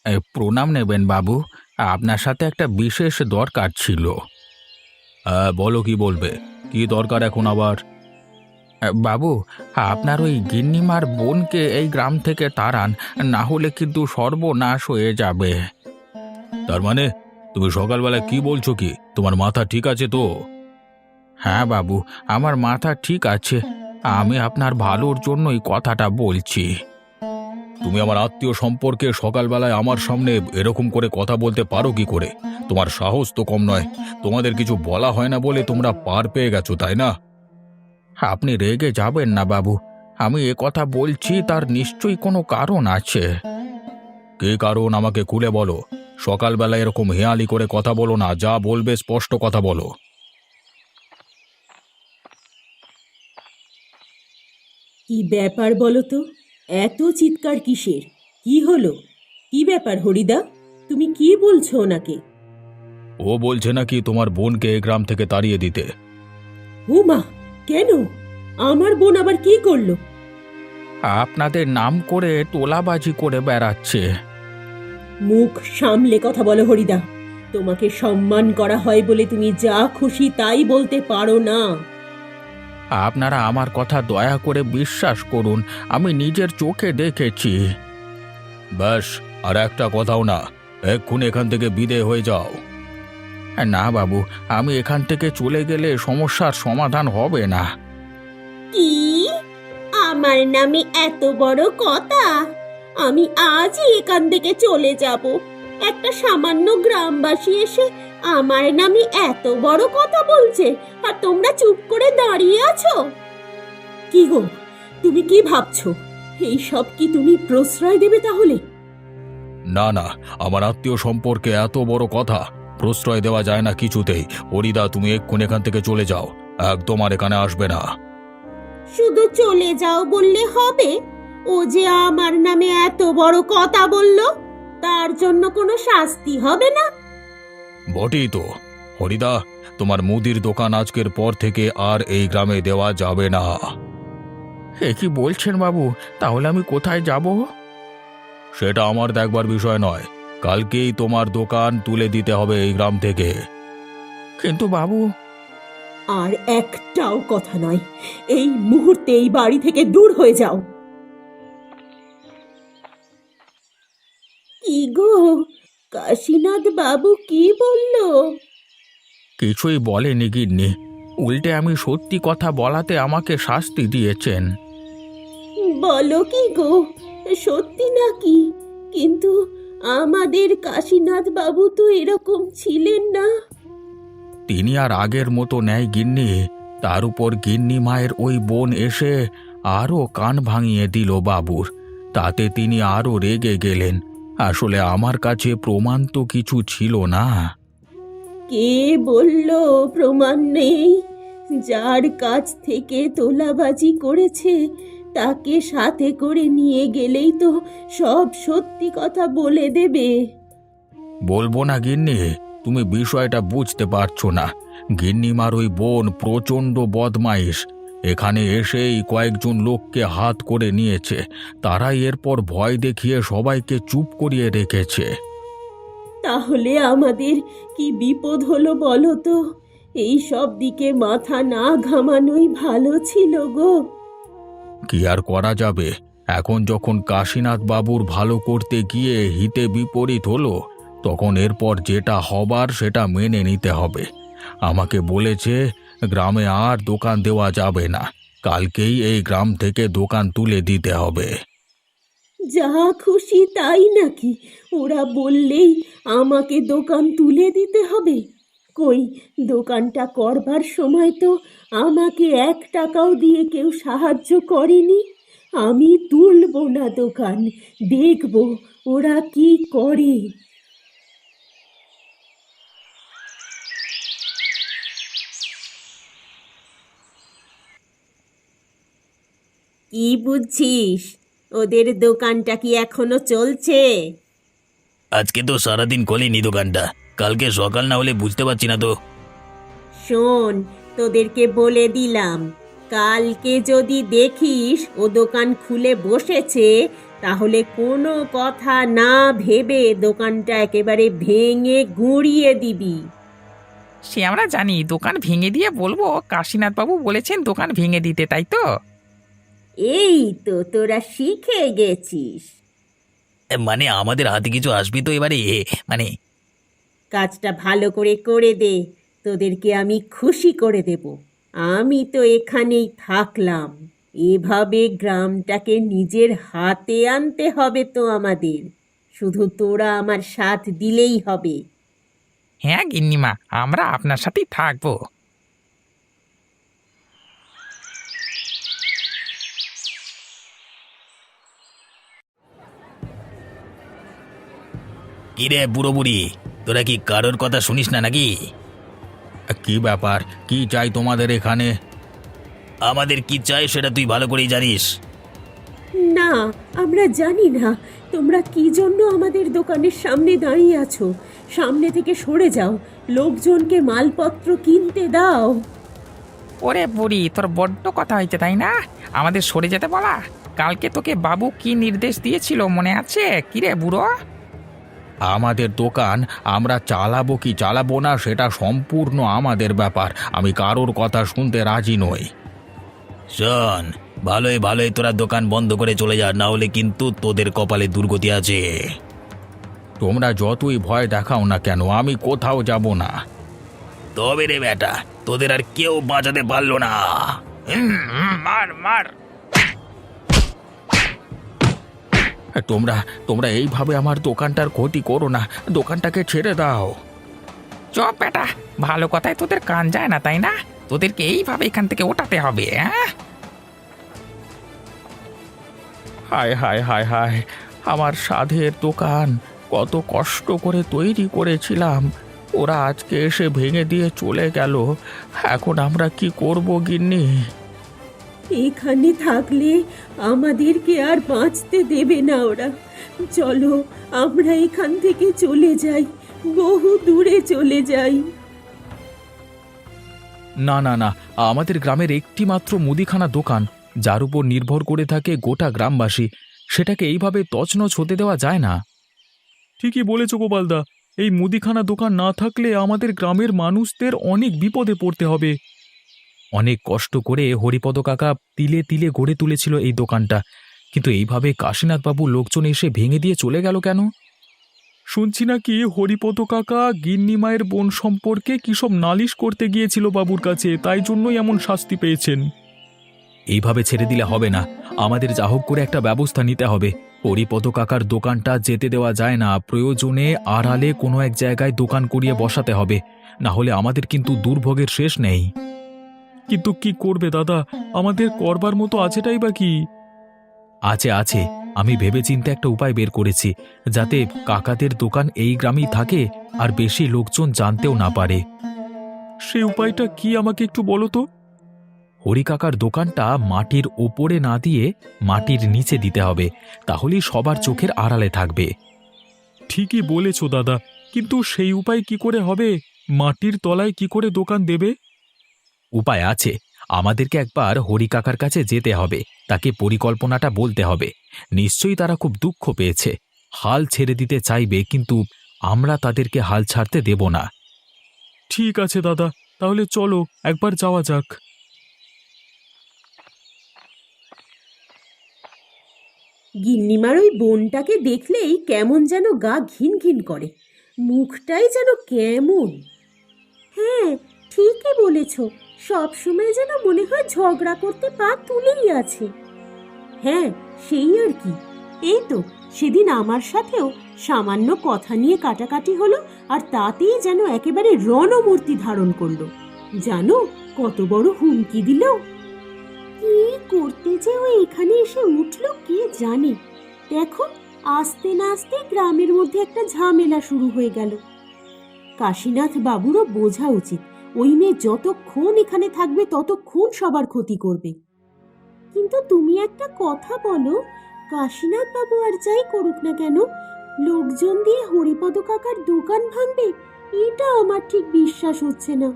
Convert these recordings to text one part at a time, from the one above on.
প্রণাম নেবেন বাবু। আপনার সাথে একটা বিশেষ দরকার ছিল। হ্যাঁ, বলো কি বলবে? কি দরকার এখন আবার? বাবু, আপনার ওই গিন্নিমার বোনকে এই গ্রাম থেকে তাড়ান, না হলে কিন্তু সর্বনাশ হয়ে যাবে। তার মানে তুমি সকালবেলা কি বলছো? কি তোমার মাথা ঠিক আছে তো? হ্যাঁ বাবু, আমার মাথা ঠিক আছে। আমি আপনার ভালোর জন্যই কথাটা বলছি। তুমি আমার আত্মীয় সম্পর্কে সকালবেলায় আমার সামনে এরকম করে কথা বলতে পারো কি করে? তোমার সাহস তো কম নয়। তোমাদের কিছু বলা হয় না বলে তোমরা পার পেয়ে গেছো, তাই না? আপনি রেগে যাবেন না বাবু। আমি এ কথা বলছি তার নিশ্চয়ই কোনো কারণ আছে। কী কারণ আমাকে খুলে বলো। সকালবেলা এরকম হেঁয়ালি করে কথা বলো না, যা বলবে স্পষ্ট কথা বলো। কি ব্যাপার বলো তো? এত চিৎকার কিসের? কি হলো? কি ব্যাপার হরিদা? তুমি কি বলছো ওনাকে? ও বলছে নাকি তোমার বোনকে এই গ্রাম থেকে তাড়িয়ে দিতে। মা, কেন? আমার বোন আবার কি করলো? আপনাদের নাম করে তোলাবাজি করে বেড়াচ্ছে। মুখ সামলে কথা বলো হরিদা। তোমাকে সম্মান করা হয় বলে তুমি যা খুশি তাই বলতে পারো না। আপনারা আমার কথা দয়া করে বিশ্বাস করুন, আমি নিজের চোখে দেখেছি। ব্যাস, আর একটা কথাও না। এক্ষুনি এখান থেকে বিদেয় হয়ে যাও। না বাবু, আমি এখান থেকে চলে গেলে সমস্যার সমাধান হবে না। কি? আমার নামে এত বড় কথা? আমি আজই এখান থেকে চলে যাব। একটা সামান্য গ্রামবাসী এসে আমার নামে এত বড় কথা বলছে, আর তোমরা চুপ করে দাঁড়িয়ে আছো? কি গো, তুমি কি ভাবছো? এই সব কি তুমি প্রশ্রয় দেবে তাহলে? না না, আমার আত্মীয় সম্পর্কে এত বড় কথা প্রশ্রয় দেওয়া যায় না কিছুতেই। হরিদা, তুমি এক্ষুনি এখান থেকে চলে যাও। একদম আর এখানে আসবে না। শুধু চলে যাও বললে হবে? ও যে আমার নামে এত বড় কথা বলল, তার জন্য কোনো শাস্তি হবে না? বটেই তো। হরিদা, তোমার মুদির দোকান আজকের পর থেকে আর এই গ্রামে দেওয়া যাবে না। এ কি বলছেন বাবু? তাহলে আমি কোথায় যাব? সেটা আমার দেখবার বিষয় নয়। কালকেই তোমার দোকান তুলে দিতে হবে এই গ্রাম থেকে। কিন্তু বাবু। আর একটাও কথা নয়। এই মুহূর্তে এই বাড়ি থেকে দূর হয়ে যাও। কি গো, কাশীনাথ বাবু কি বলল? কিছুই বলেনি গিন্নি। উল্টে আমি সত্যি কথা বলাতে আমাকে শাস্তি দিয়েছেন। বলো কি গো, সত্যি নাকি? কিন্তু আমাদের কাশীনাথ বাবু তো এরকম ছিলেন না। তিনি আর আগের মতো নেয় গিন্নি। তার উপর গিন্নি মায়ের ওই বোন এসে আরও কান ভাঙিয়ে দিল বাবুর। তাতে তিনি আরও রেগে গেলেন। আসলে আমার কাছে প্রমাণ তো কিছু ছিল না। কে বলল প্রমাণ নেই? যার কাছ থেকে তোলাবাজি করেছে তাকে সাথে করে নিয়ে গেলেই তো সব সত্যি কথা বলে দেবে। বলবো না গিন্নি? তুমি বিষয়টা বুঝতে পারছো না। গিন্নিমার ওই বোন প্রচণ্ড বদমাইশ। এখানে এসেই কয়েকজন লোককে হাত করে নিয়েছে। তারাই এরপর ভয় দেখিয়ে সবাইকে চুপ করিয়ে রেখেছে। তাহলে আমাদের কি বিপদ হলো বলো তো? এই সব দিকে মাথা না ঘামানোই ভালো ছিল গো। কি আর করা যাবে? এখন যখন কাশীনাথ বাবুর ভালো করতে গিয়ে হিতে বিপরীত হলো, তখন এরপর যেটা হবার সেটা মেনে নিতে হবে। আমাকে বলেছে গ্রামে আর দোকান দেওয়া যাবে না। কালকেই এই গ্রাম থেকে দোকান তুলে দিতে হবে। যা খুশি তাই নাকি? ওরা বললেই আমাকে দোকান তুলে দিতে হবে? কই, দোকানটা করবার সময় তো আমাকে 1 টাকাও দিয়ে কেউ সাহায্য করেনি। আমি তুলবো না দোকান, দেখব ওরা কি করে। কি বুঝছিস? ওদের দোকানটা কি এখনো চলছে? আজকে তো সারাদিন খোলেনি দোকানটা। কালকে সকাল না হলে বুঝতে পারছি না তো। শোন, তোদেরকে বলে দিলাম, কালকে যদি দেখিস ও দোকান খুলে বসেছে, তাহলে কোনো কথা না ভেবে দোকানটা একেবারে ভেঙে গুঁড়িয়ে দিবি। সে আমরা জানি, দোকান ভেঙে দিয়ে বলবো কাশীনাথ বাবু বলেছেন দোকান ভেঙে দিতে, তাই তো? এই তো তোরা শিখে গেছিস। মানে আমাদের হাতে কিছু আসবি তো এবারে, মানে কাজটা ভালো করে করে দে, তোদেরকে আমি খুশি করে দেব। আমি তো এখানেই থাকলাম, এভাবে গ্রামটাকে নিজের হাতে আনতে হবে তো আমাদের। শুধু তোরা আমার সাথ দিলেই হবে। হ্যাঁ গিন্নিমা, আমরা আপনার সাথেই থাকবো। কি রে বুড়ো বুড়ি, তোরা কি কারোর কথা শুনিস না নাকি? কি ব্যাপার, কি চাই তোমাদের এখানে? আমাদের কি চাই সেটা তুই ভালো করেই জানিস। না, আমরা জানি না তোমরা কি জন্য আমাদের দোকানের সামনে দাঁড়িয়ে আছো। সামনে থেকে সরে যাও, লোকজনকে মালপত্র কিনতে দাও। ওরে বুড়ি, তোর বড্ড কথা হয়েছে তাই না? আমাদের সরে যেতে বলা? কালকে তোকে বাবু কি নির্দেশ দিয়েছিল মনে আছে? কিরে বুড়ো? আমাদের দোকান আমরা চালাবো কি চালাবো না সেটা সম্পূর্ণ আমাদের ব্যাপার। আমি কারোর কথা শুনতে রাজি নই। শোন, ভালোই ভালোই তোরা দোকান বন্ধ করে চলে যা, না হলে কিন্তু তোদের কপালে দুর্গতি আছে। তোমরা যতই ভয় দেখাও না কেন, আমি কোথাও যাব না। তবে রে বেটা, তোদের আর কেউ বাঁচাতে পারলো না। মার মার। তোমরা তোমরা এইভাবে আমার দোকানটার ক্ষতি করো না, দোকানটাকে ছেড়ে দাও। চপ বেটা, ভালো কথায় তোদের কান যায় না তাই না? তোদেরকে এইভাবে এখান থেকে ওঠাতে হবে। হ্যাঁ, হায় হায় হায় হায়, আমার সাধের দোকান কত কষ্ট করে তৈরি করেছিলাম, ওরা আজকে এসে ভেঙে দিয়ে চলে গেল। এখন আমরা কি করব গিন্নি? এখানে থাকলে আমাদেরকে আর বাঁচতে দেবে না ওরা। চলো আমরা এখান থেকে চলে যাই, বহু দূরে চলে যাই। না না না, আমাদের গ্রামের একটি মাত্র মুদিখানা দোকান, যার উপর নির্ভর করে থাকে গোটা গ্রামবাসী, সেটাকে এইভাবে তছনছ হতে দেওয়া যায় না। ঠিকই বলেছ গোপালদা, এই মুদিখানা দোকান না থাকলে আমাদের গ্রামের মানুষদের অনেক বিপদে পড়তে হবে। অনেক কষ্ট করে হরিপদ কাকা তিলে তিলে গড়ে তুলেছিল এই দোকানটা, কিন্তু এইভাবে কাশীনাথবাবু লোকজন এসে ভেঙে দিয়ে চলে গেল কেন? শুনছি নাকি হরিপদ কাকা গিন্নি মায়ের বোন সম্পর্কে কি সব নালিশ করতে গিয়েছিল বাবুর কাছে, তাই জন্যই এমন শাস্তি পেয়েছেন। এইভাবে ছেড়ে দিলে হবে না, আমাদের যা হোক করে একটা ব্যবস্থা নিতে হবে। হরিপদ কাকার দোকানটা যেতে দেওয়া যায় না, প্রয়োজনে আড়ালে কোনো এক জায়গায় দোকান করিয়ে বসাতে হবে, না হলে আমাদের কিন্তু দুর্ভোগের শেষ নেই। কিন্তু কি করবে দাদা, আমাদের করবার মতো আছেটাই বা কি? আছে আছে, আমি ভেবেচিন্তে একটা উপায় বের করেছি, যাতে কাকাদের দোকান এই গ্রামেই থাকে আর বেশি লোকজন জানতেও না পারে। সেই উপায়টা কি আমাকে একটু বলো তো? হরি কাকার দোকানটা মাটির ওপরে না দিয়ে মাটির নিচে দিতে হবে, তাহলেই সবার চোখের আড়ালে থাকবে। ঠিকই বলেছ দাদা, কিন্তু সেই উপায় কি করে হবে? মাটির তলায় কি করে দোকান দেবে? উপায় আছে, আমাদেরকে একবার হরি কাকার কাছে যেতে হবে, তাকে পরিকল্পনাটা বলতে হবে। নিশ্চয়ই তারা খুব দুঃখ পেয়েছে, হাল ছেড়ে দিতে চাইবে, কিন্তু আমরা তাদেরকে হাল ছাড়তে দেব না। ঠিক আছে দাদা, তাহলে চলো একবার যাওয়া যাক। গিন্নিমার ওই বোনটাকে দেখলেই কেমন যেন গা ঘিন ঘিন করে, মুখটাই যেন কেমন। হ্যাঁ, ঠিকই বলেছ, সবসময় যেন মনে হয় ঝগড়া করতে পা তুলেই আছে। হ্যাঁ, সেই আর কি। এই তো সেদিন আমার সাথেও সামান্য কথা নিয়ে কাটাকাটি হলো, আর তাতেই যেন একেবারে রণমূর্তি ধারণ করলো। জানো কত বড় হুমকি দিল! কি করতে যে ও এখানে এসে উঠলো কে জানে। দেখো, আস্তে না আস্তে গ্রামের মধ্যে একটা ঝামেলা শুরু হয়ে গেল। কাশীনাথ বাবুরও বোঝা উচিত, ওই মেয়ে যতক্ষণ এখানে থাকবে ততক্ষণ সবার ক্ষতি করবে। কিন্তু তুমি একটা কথা বলো, কাশীনাথ বাবু আর যাই করুক না কেন, লোকজন দিয়ে হরিপদ কাকার দোকান ভাঙবে, এটা আমার ঠিক বিশ্বাস হচ্ছে না।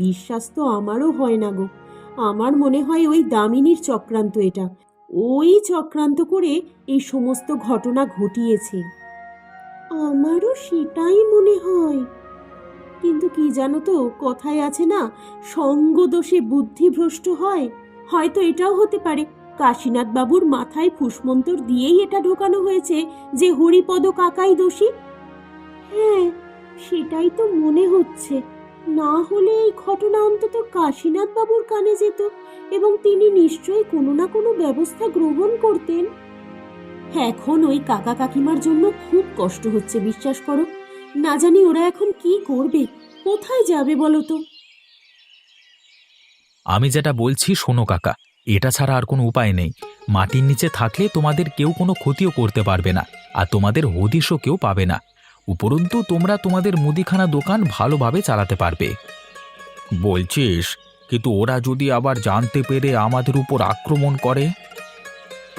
বিশ্বাস তো আমারও হয় না গো, আমার মনে হয় ওই দামিনীর চক্রান্ত এটা। ওই চক্রান্ত করে এই সমস্ত ঘটনা ঘটিয়েছে। আমারও সেটাই মনে হয়, কিন্তু কি জানো তো, কথায় আছে না, সঙ্গ দোষে বুদ্ধি ভ্রষ্ট হয়। হয়তো এটাও হতে পারে কাশীনাথ বাবুর মাথায় ফুসমন্তর দিয়েই এটা ঢোকানো হয়েছে যে হরিপদ কাকাই দোষী। হ্যাঁ, সেটাই তো মনে হচ্ছে। না হলে এই ঘটনা অন্তত কাশীনাথ বাবুর কানে যেত এবং তিনি নিশ্চয়ই কোনো না কোনো ব্যবস্থা গ্রহণ করতেন। এখন ওই কাকা কাকিমার জন্য খুব কষ্ট হচ্ছে, বিশ্বাস করো। না জানি ওরা এখন কি করবে, কোথায় যাবে বলো তো। আমি যেটা বলছি শোনো কাকা, এটা ছাড়া আর কোনো উপায় নেই। মাটির নিচে থাকলে তোমাদের কেউ কোনো ক্ষতিও করতে পারবে না, আর তোমাদের হদিশও কেউ পাবে না। উপরন্তু তোমরা তোমাদের মুদিখানা দোকান ভালোভাবে চালাতে পারবে। বলছিস, কিন্তু ওরা যদি আবার জানতে পেরে আমাদের উপর আক্রমণ করে?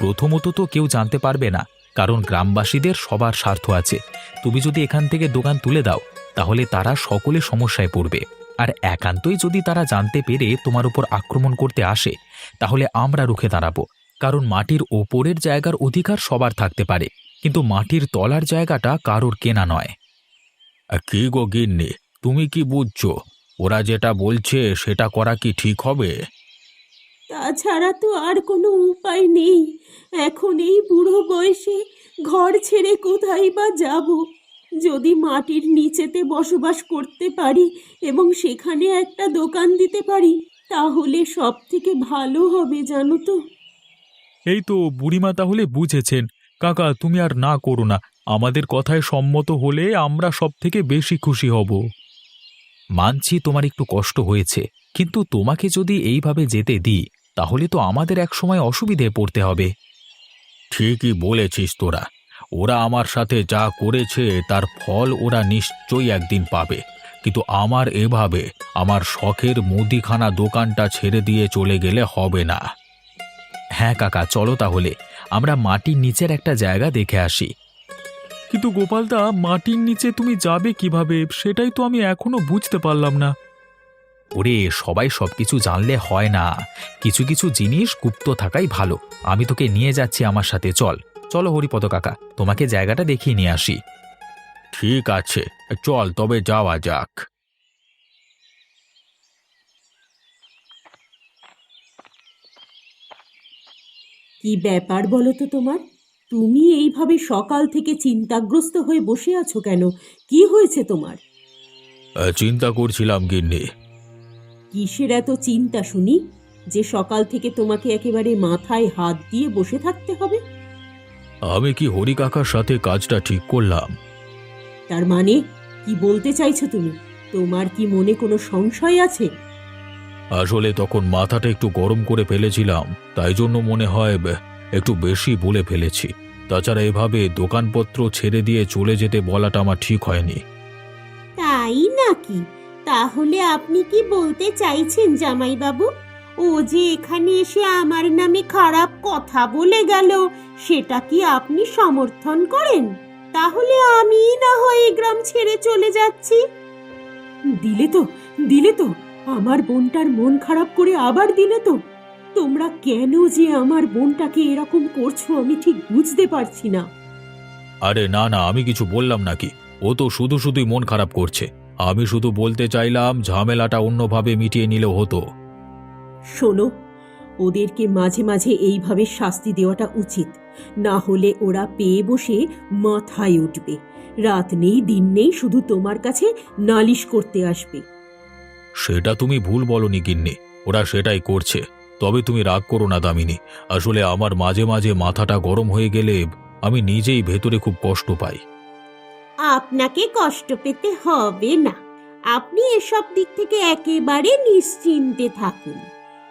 প্রথমত তো কেউ জানতে পারবে না, কারণ গ্রামবাসীদের সবার স্বার্থ আছে। তুমি যদি এখান থেকে দোকান তুলে দাও, তাহলে তারা সকলে সমস্যায় পড়বে। আর একান্তই যদি তারা জানতে পেরে তোমার উপর আক্রমণ করতে আসে, তাহলে আমরা রুখে দাঁড়াবো। কারণ মাটির ওপরের জায়গার অধিকার সবার থাকতে পারে, কিন্তু মাটির তলার জায়গাটা কারোর কেনা নয়। কি গো গিন্নি, তুমি কি বুঝছো? ওরা যেটা বলছে সেটা করা কি ঠিক হবে? তাছাড়া তো আর কোনো উপায় নেই। এখন এই বুড়ো বয়সে ঘর ছেড়ে কোথায় বা যাব? যদি মাটির নিচেতে বসবাস করতে পারি এবং সেখানে একটা দোকান দিতে পারি, তাহলে সব থেকে ভালো হবে, জানো তো। এই তো বুড়িমা তাহলে বুঝেছেন। কাকা, তুমি আর না করো না, আমাদের কথায় সম্মত হলে আমরা সব থেকে বেশি খুশি হব। মানছি তোমার একটু কষ্ট হয়েছে, কিন্তু তোমাকে যদি এইভাবে যেতে দিই, তাহলে তো আমাদের একসময় অসুবিধে পড়তে হবে। ঠিকই বলেছিস তোরা। ওরা আমার সাথে যা করেছে তার ফল ওরা নিশ্চয়ই একদিন পাবে, কিন্তু আমার এভাবে আমার শখের মুদিখানা দোকানটা ছেড়ে দিয়ে চলে গেলে হবে না। হ্যাঁ কাকা, চলো তাহলে আমরা মাটির নিচের একটা জায়গা দেখে আসি। কিন্তু গোপালদা, মাটির নিচে তুমি যাবে কিভাবে, সেটাই তো আমি এখনো বুঝতে পারলাম না। ওরে, সবাই সবকিছু জানলে হয় না, কিছু কিছু জিনিস গুপ্ত থাকাই ভালো। আমি তোকে নিয়ে যাচ্ছি আমার সাথে, চল। চলো হরিপদ কাকা, তোমাকে জায়গাটা দেখিয়ে নিয়ে আসি। ঠিক আছে, চল তবে যাওয়া যাক। কি ব্যাপার বলো তো তোমার? তুমি এইভাবে সকাল থেকে চিন্তাগ্রস্ত হয়ে বসে আছো কেন? কি হয়েছে তোমার? চিন্তা করছিলাম গিন্নি। কিসের এত চিন্তা শুনি, যে সকাল থেকে তোমাকে একেবারে মাথায় হাত দিয়ে বসে থাকতে হবে? আমি কি হরি কাকার সাথে কাজটা ঠিক করলাম? তার মানে কি বলতে চাইছো তুমি? তোমার কি মনে কোনো সংশয় আছে? আসলে তখন মাথাটা একটু গরম করে ফেলেছিলাম, তাই জন্য মনে হয় একটু বেশি বলে ফেলেছি। তাছাড়া এভাবে দোকানপত্র ছেড়ে দিয়ে চলে যেতে বলাটা আমার ঠিক হয়নি। তাই নাকি? তাহলে আপনি কি বলতে চাইছেন জামাইবাবু, ও যে এখানে এসে আমার নামে খারাপ কথা বলে গেল, সেটা কি আপনি সমর্থন করেন? তাহলে আমি না হয় এই গ্রাম ছেড়ে চলে যাচ্ছি। দিলে তো আমার বোনটার মন খারাপ করে আবার দিলে তো। তোমরা কেন যে আমার বোনটাকে এরকম করছো আমি ঠিক বুঝতে পারছি না। আরে না না, আমি কিছু বললাম নাকি? ও তো শুধু শুধুই মন খারাপ করছে। আমি শুধু বলতে চাইলাম ঝামেলাটা অন্যভাবে মিটিয়ে নিলেও হতো। শোনো, ওদেরকে মাঝে মাঝে এইভাবে শাস্তি দেওয়াটা উচিত, না হলে ওরা পেয়ে বসে মাথায় উঠবে। রাত নেই দিন নেই শুধু তোমার কাছে নালিশ করতে আসবে। সেটা তুমি ভুল বলনি গিন্নি, ওরা সেটাই করছে। তবে তুমি রাগ করো না দামিনী, আসলে আমার মাঝে মাঝে মাথাটা গরম হয়ে গেলে আমি নিজেই ভেতরে খুব কষ্ট পাই। আপনাকে কষ্ট পেতে হবে না, আপনি এসব দিক থেকে একেবারে নিশ্চিন্তে থাকুন।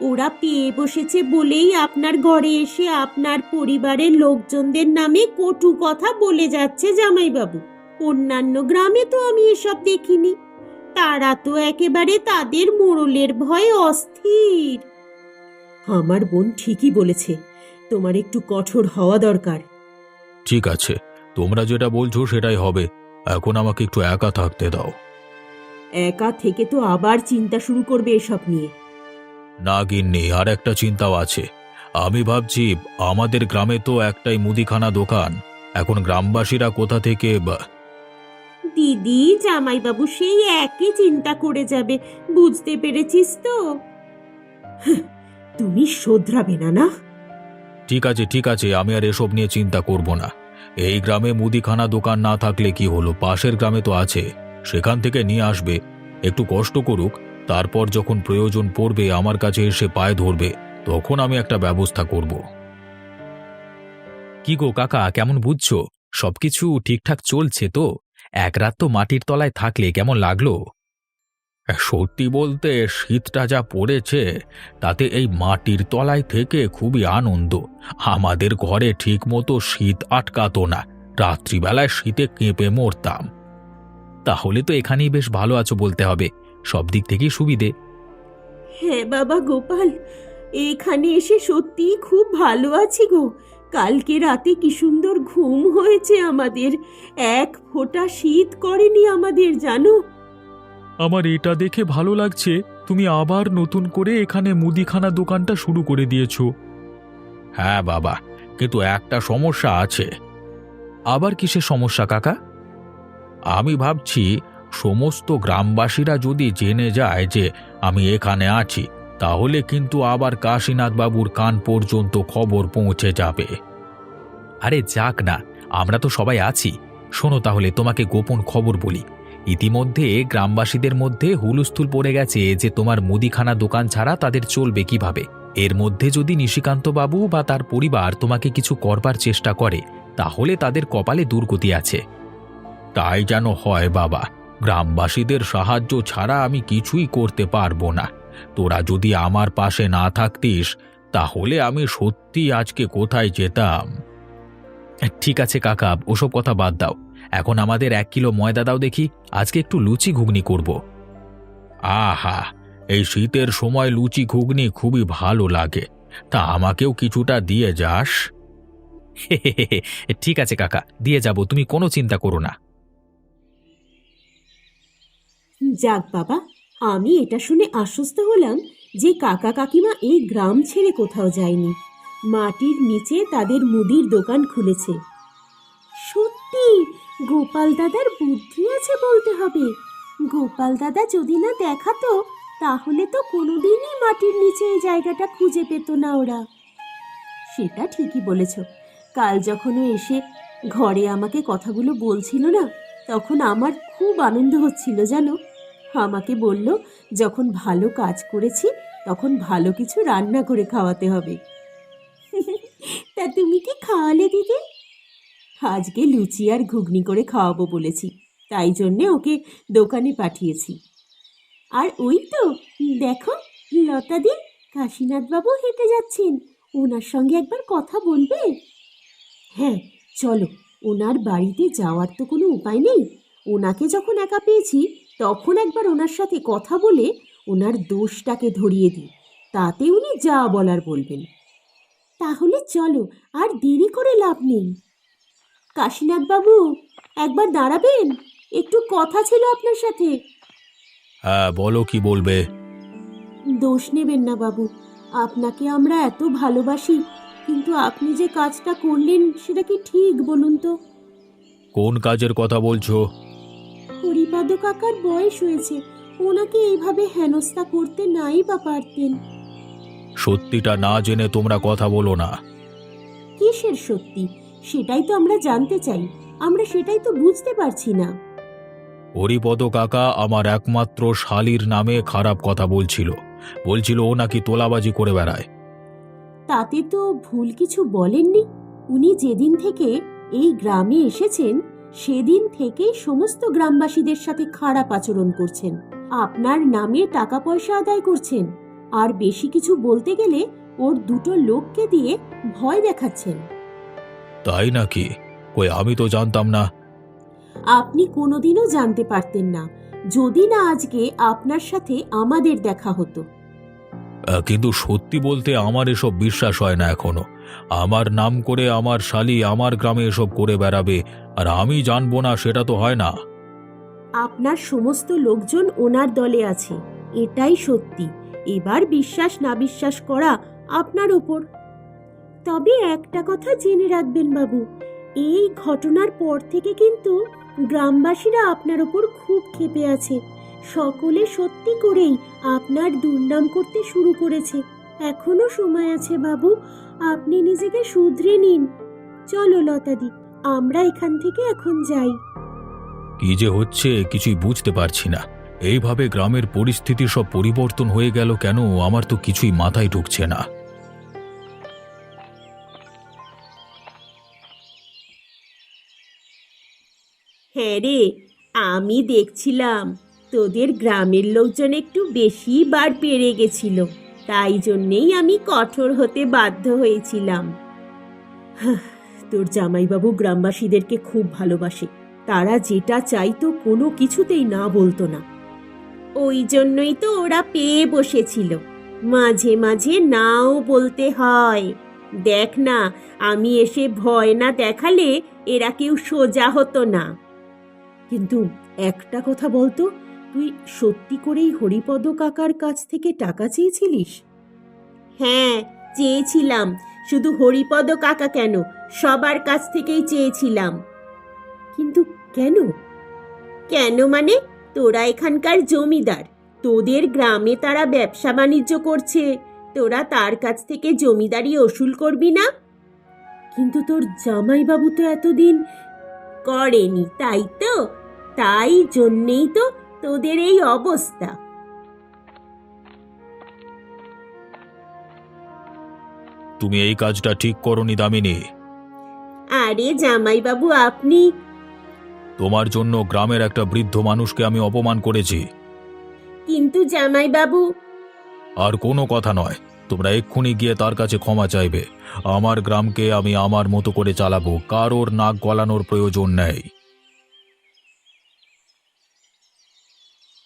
ওরা পেয়ে বসেছে বলেই আপনার ঘরে এসে আপনার পরিবারের লোকজনদের নামে কটু কথা বলে যাচ্ছে জামাইবাবু। অন্যান্য গ্রামে তো আমি এসব দেখিনি, তারা তো একেবারে তাদের মোড়লের ভয়ে অস্থির। আমার বোন ঠিকই বলেছে, তোমার একটু কঠোর হওয়া দরকার। ঠিক আছে, তোমরা যেটা বলছো সেটাই হবে। এখন আমাকে একটু একা থাকতে দাও। একা থেকে তো আবার চিন্তা শুরু করবে এসব নিয়ে। না গিন্নি, আর একটা চিন্তাও আছে। আমি ভাবছি আমাদের গ্রামে তো একটাই মুদিখানা দোকান, এখন গ্রামবাসীরা কোথা থেকে দিদি জামাইবাবু সেই একই চিন্তা করে যাবে, বুঝতে পেরেছিস তো? তুমি শোধরাবে না না? ঠিক আছে, আমি আর এসব নিয়ে চিন্তা করব না। এই গ্রামে মুদিখানা দোকান না থাকলে কি হলো, পাশের গ্রামে তো আছে, সেখান থেকে নিয়ে আসবে। একটু কষ্ট করুক, তারপর যখন প্রয়োজন পড়বে আমার কাছে এসে পায়ে ধরবে, তখন আমি একটা ব্যবস্থা করব। কি গো কাকা, কেমন বুঝছো? সবকিছু ঠিকঠাক চলছে তো? এক রাত তো মাটির তলায় থাকলে কেমন লাগলো? সত্যি বলতে শীতটা যা পড়েছে, তাতে এই মাটির তলায় থেকে খুবই আনন্দ। আমাদের ঘরে ঠিক মতো শীত আটকাতো না, রাত্রিবেলায় শীতে কেঁপে মরতাম। তাহলে তো এখানেই বেশ ভালো আছো বলতে হবে, সব দিক থেকেই সুবিধে। হ্যাঁ বাবা গোপাল, এখানে এসে সত্যিই খুব ভালো আছি গো। কালকে রাতে কি সুন্দর ঘুম হয়েছে আমাদের, এক ফোঁটা শীত করেনি আমাদের, জানো? আমার এটা দেখে ভালো লাগছে, তুমি আবার নতুন করে এখানে মুদিখানা দোকানটা শুরু করে দিয়েছো। হ্যাঁ বাবা, কিন্তু একটা সমস্যা আছে। আবার কিসের সমস্যা কাকা? আমি ভাবছি সমস্ত গ্রামবাসীরা যদি জেনে যায় যে আমি এখানে আছি, তাহলে কিন্তু আবার কাশীনাথ বাবুর কান পর্যন্ত খবর পৌঁছে যাবে। আরে যাক না, আমরা তো সবাই আছি। শোনো তাহলে তোমাকে গোপন খবর বলি। ইতিমধ্যে গ্রামবাসীদের মধ্যে হুলস্থুল পড়ে গেছে যে তোমার মুদিখানা দোকান ছাড়া তাদের চলবে কিভাবে। এর মধ্যে যদি নিশিকান্ত বাবু বা তার পরিবার তোমাকে কিছু করবার চেষ্টা করে, তাহলে তাদের কপালে দুর্গতি আছে। তাই যেন হয় বাবা, গ্রামবাসীদের সাহায্য ছাড়া আমি কিছুই করতে পারবো না। তোরা যদি আমার পাশে না থাকতিস, তাহলে আমি সত্যি আজকে কোথায় যেতাম। ঠিক আছে কাকা, ওসব কথা বাদ দাও। এখন আমাদের 1 কিলো ময়দা দাও দেখি, আজকে একটু লুচি ঘুগনি করব। আহা, এই শীতের সময় লুচি ঘুগনি খুবই ভালো লাগে, তা আমাকেও কিছুটা দিয়ে যাস। ঠিক আছে কাকা, দিয়ে যাব, তুমি কোনো চিন্তা করো না। যাক বাবা, আমি এটা শুনে আশ্বস্ত হলাম যে কাকা কাকিমা এই গ্রাম ছেড়ে কোথাও যায়নি, মাটির নিচে তাদের মুদির দোকান খুলেছে। সত্যি গোপাল দাদার বুদ্ধি আছে বলতে হবে। গোপাল দাদা যদি না দেখাতো, তাহলে তো কোনোদিনই মাটির নিচে এই জায়গাটা খুঁজে পেত না ওরা। সেটা ঠিকই বলেছ। কাল যখন ও এসে ঘরে আমাকে কথাগুলো বলছিল না, তখন আমার খুব আনন্দ হচ্ছিল জানো। আমাকে বলল যখন ভালো কাজ করেছি তখন ভালো কিছু রান্না করে খাওয়াতে হবে। তা তুমি কি খাওয়ালে দিদি? আজকে লুচি আর ঘুগনি করে খাওয়াবো বলেছি, তাই জন্যে ওকে দোকানে পাঠিয়েছি। আর ওই তো দেখো, লতাদি কাশীনাথ বাবু হেঁটে যাচ্ছেন, ওনার সঙ্গে একবার কথা বলবে? হ্যাঁ চলো, ওনার বাড়িতে যাওয়ার তো কোনো উপায় নেই। ওনাকে যখন একা পেয়েছি, তখন একবার ওনার সাথে কথা বলে ওনার দোষটাকে ধরিয়ে দিই, তাতে উনি যা বলার বলবেন। তাহলে চলো, আর দেরি করে লাভ নেই। কাশীনাথ বাবু, একবার দাঁড়াবেন, একটু কথা ছিল আপনার সাথে। হ্যাঁ বলো, কি বলবে? দোষ নেবেন না বাবু, আপনাকে আমরা এত ভালোবাসি, কিন্তু আপনি যে কাজটা করলেন সেটা কি ঠিক বলুন তো? কোন কাজের কথা বলছো? হরিপাদ কাকার বয়স হয়েছে, ওনাকে এইভাবে হেনস্থা করতে নাই বা পারতেন। সত্যিটা না জেনে তোমরা কথা বলো না। কিসের সত্যি? সেটাই তো আমরা জানতে চাই, আমরা সেটাই তো বুঝতে পারছি না। হরিপদ কাকা আমার একমাত্র শালীর নামে খারাপ কথা বলছিল, ও নাকি তোলাবাজি করে বেড়ায়। তাতে তো ভুল কিছু বলেননি। উনি যেদিন থেকে এই গ্রামে এসেছেন, সেদিন থেকেই সমস্ত গ্রামবাসীদের সাথে খারাপ আচরণ করছেন, আপনার নামে টাকা পয়সা আদায় করছেন, আর বেশি কিছু বলতে গেলে ওর দুটো লোককে দিয়ে ভয় দেখাচ্ছেন। তাই নাকি? কই, আমি তো জানতাম না। আপনি কোনোদিনও জানতে পারতেন না, যদি না আজকে আপনার সাথে আমাদের দেখা হতো। কিন্তু সত্যি বলতে আমার এসব বিশ্বাস হয় না এখনো। আমার নাম করে আমার শালী আমার গ্রামে এসব করে বেড়াবে, আর আমি জানবো না, সেটা তো হয় না। আপনার সমস্ত লোকজন ওনার দলে আছে, এটাই সত্যি। এবার বিশ্বাস না বিশ্বাস করা আপনার উপর। তবে একটা কথা জেনে রাখবেন বাবু, এই ঘটনার পর থেকে কিন্তু গ্রামবাসীরা আপনার ওপর খুব ক্ষেপে আছে। সকলে সত্যি করেই আপনার দুর্নাম করতে শুরু করেছে। এখনো সময় আছে বাবু, আপনি নিজেকে শুধরে নিন। চলো লতাদি, আমরা এখান থেকে এখন যাই। কি যে হচ্ছে কিছুই বুঝতে পারছি না। এইভাবে গ্রামের পরিস্থিতি সব পরিবর্তন হয়ে গেল কেন, আমার তো কিছুই মাথায় ঢুকছে না। হ্যাঁ রে, আমি দেখছিলাম তোদের গ্রামের লোকজন একটু বেশি বার পেরে গেছিল, তাই জন্যেই আমি কঠোর হতে বাধ্য হয়েছিলাম। হাহ, তোর জামাইবাবু গ্রামবাসীদেরকে খুব ভালোবাসে। তারা যেটা চাইতো কোনো কিছুতেই না বলতো না। ওই জন্যই তো ওরা পেয়ে বসেছিল। মাঝে মাঝে নাও বলতে হয়। দেখ না, আমি এসে ভয় না দেখালে এরা কেউ সোজা হতো না। কিন্তু একটা কথা বলতো, তুই সত্যি করেই হরিপদ কাকার কাছ থেকে টাকা চেয়েছিলিস? হ্যাঁ, চেয়েছিলাম। শুধু হরিপদ কাকা কেন, সবার কাছ থেকেই চেয়েছিলাম। কিন্তু কেন? কেন মানে, তোরা এখানকার জমিদার, তোদের গ্রামে তারা ব্যবসা বাণিজ্য করছে, তোরা তার কাছ থেকে জমিদারি ওসুল করবি না? কিন্তু তোর জামাইবাবু তো এতদিন করেনি, তাই তো? তাই জন্যেই তো তোদের এই অবস্থা। তুমি এই কাজটা ঠিক করনি দামিনী। আরে জামাইবাবু, আপনি। তোমার জন্য গ্রামের একটা বৃদ্ধ মানুষকে আমি অপমান করেছি। কিন্তু জামাইবাবু। আর কোনো কথা নয়, তোমরা এক্ষুনি গিয়ে তার কাছে ক্ষমা চাইবে। আমার গ্রামকে আমি আমার মতো করে চালাবো, কারোর নাক গলানোর প্রয়োজন নেই।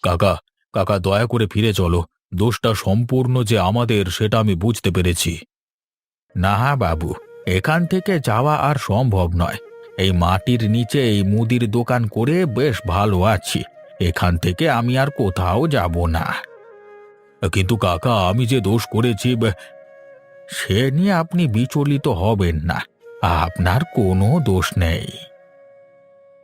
কাকা, কাকা দয়া করে ফিরে চলো। দোষটা সম্পূর্ণ যে আমাদের সেটা আমি বুঝতে পেরেছি। না বাবু, এখান থেকে যাওয়া আর সম্ভব নয়। এই মাটির নিচে এই মুদির দোকান করে বেশ ভালো আছি। এখান থেকে আমি আর কোথাও যাব না। কিন্তু কাকা, আমি যে দোষ করেছি সে নিয়ে আপনি বিচলিত হবেন না। আপনার কোনো দোষ নেই।